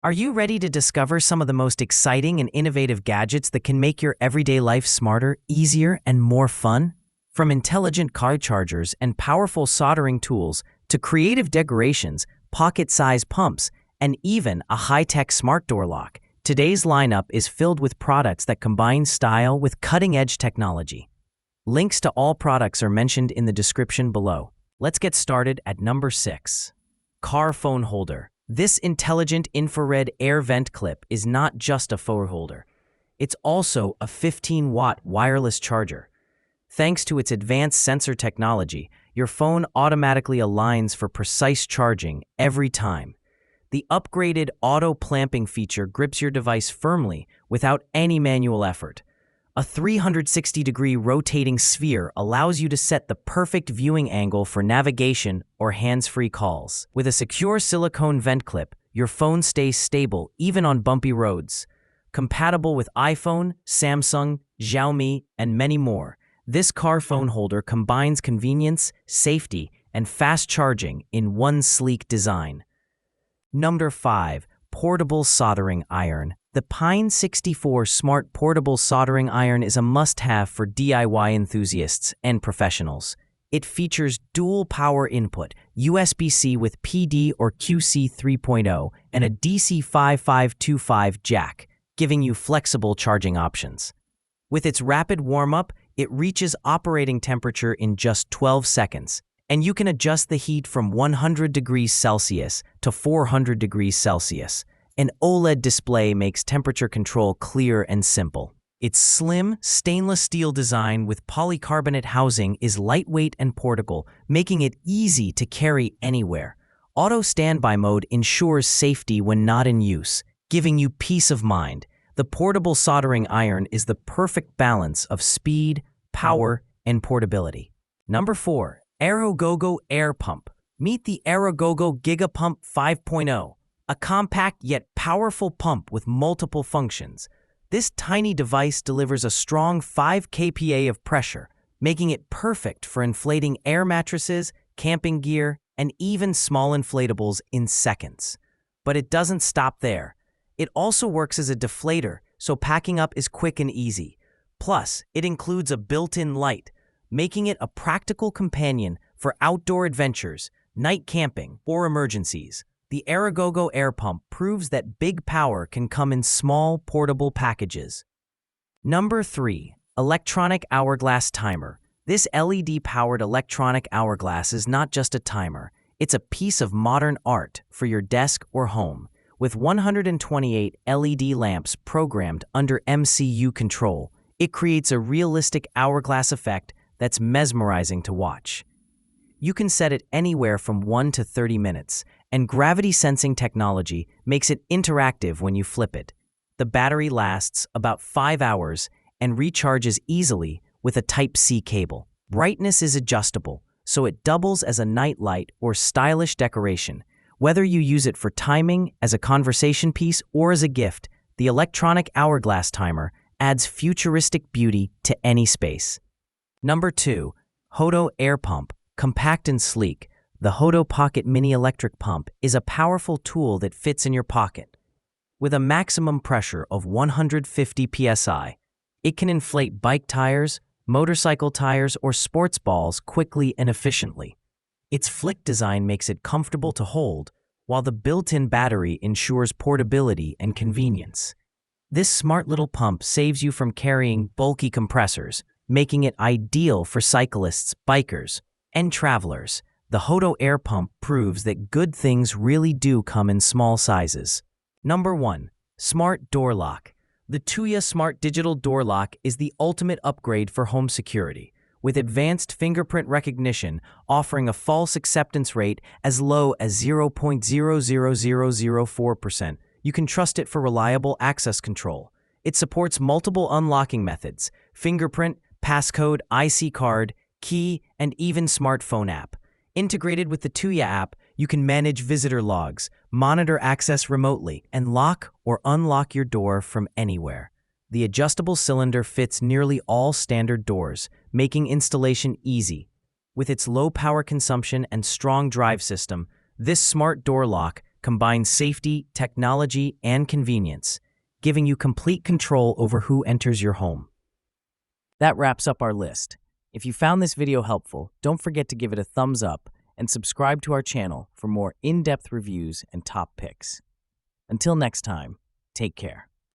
Are you ready to discover some of the most exciting and innovative gadgets that can make your everyday life smarter, easier, and more fun? From intelligent car chargers and powerful soldering tools to creative decorations, pocket-sized pumps, and even a high-tech smart door lock, today's lineup is filled with products that combine style with cutting-edge technology. Links to all products are mentioned in the description below. Let's get started at number 6. Car phone holder. This intelligent infrared air vent clip is not just a phone holder. It's also a 15-watt wireless charger. Thanks to its advanced sensor technology, your phone automatically aligns for precise charging every time. The upgraded auto clamping feature grips your device firmly without any manual effort. A 360-degree rotating sphere allows you to set the perfect viewing angle for navigation or hands-free calls. With a secure silicone vent clip, your phone stays stable even on bumpy roads. Compatible with iPhone, Samsung, Xiaomi, and many more, this car phone holder combines convenience, safety, and fast charging in one sleek design. Number 5. Portable soldering iron. The Pine 64 Smart Portable Soldering Iron is a must-have for DIY enthusiasts and professionals. It features dual power input, USB-C with PD or QC 3.0, and a DC 5525 jack, giving you flexible charging options. With its rapid warm-up, it reaches operating temperature in just 12 seconds, and you can adjust the heat from 100 degrees Celsius to 400 degrees Celsius. An OLED display makes temperature control clear and simple. Its slim, stainless steel design with polycarbonate housing is lightweight and portable, making it easy to carry anywhere. Auto standby mode ensures safety when not in use, giving you peace of mind. The portable soldering iron is the perfect balance of speed, power, and portability. Number 4. Aerogogo Air Pump. Meet the Aerogogo Gigapump 5.0. A compact yet powerful pump with multiple functions. This tiny device delivers a strong 5 kPa of pressure, making it perfect for inflating air mattresses, camping gear, and even small inflatables in seconds. But it doesn't stop there. It also works as a deflator, so packing up is quick and easy. Plus, it includes a built-in light, making it a practical companion for outdoor adventures, night camping, or emergencies. The Aerogogo Air Pump proves that big power can come in small, portable packages. Number 3. Electronic Hourglass Timer. This LED-powered electronic hourglass is not just a timer. It's a piece of modern art for your desk or home. With 128 LED lamps programmed under MCU control, it creates a realistic hourglass effect that's mesmerizing to watch. You can set it anywhere from 1 to 30 minutes, and gravity sensing technology makes it interactive when you flip it. The battery lasts about 5 hours and recharges easily with a Type-C cable. Brightness is adjustable, so it doubles as a night light or stylish decoration. Whether you use it for timing, as a conversation piece, or as a gift, the electronic hourglass timer adds futuristic beauty to any space. Number 2. Hoto Air Pump. Compact and sleek, the Hoto Pocket Mini Electric Pump is a powerful tool that fits in your pocket. With a maximum pressure of 150 psi, it can inflate bike tires, motorcycle tires, or sports balls quickly and efficiently. Its flick design makes it comfortable to hold, while the built-in battery ensures portability and convenience. This smart little pump saves you from carrying bulky compressors, making it ideal for cyclists, bikers, and travelers. The Hoto Air Pump proves that good things really do come in small sizes. Number 1. Smart Door Lock. The Tuya Smart Digital Door Lock is the ultimate upgrade for home security. With advanced fingerprint recognition offering a false acceptance rate as low as 0.00004%, you can trust it for reliable access control. It supports multiple unlocking methods: fingerprint, passcode, IC card, key, and even smartphone app. Integrated with the Tuya app, you can manage visitor logs, monitor access remotely, and lock or unlock your door from anywhere. The adjustable cylinder fits nearly all standard doors, making installation easy. With its low power consumption and strong drive system, this smart door lock combines safety, technology, and convenience, giving you complete control over who enters your home. That wraps up our list. If you found this video helpful, don't forget to give it a thumbs up and subscribe to our channel for more in-depth reviews and top picks. Until next time, take care.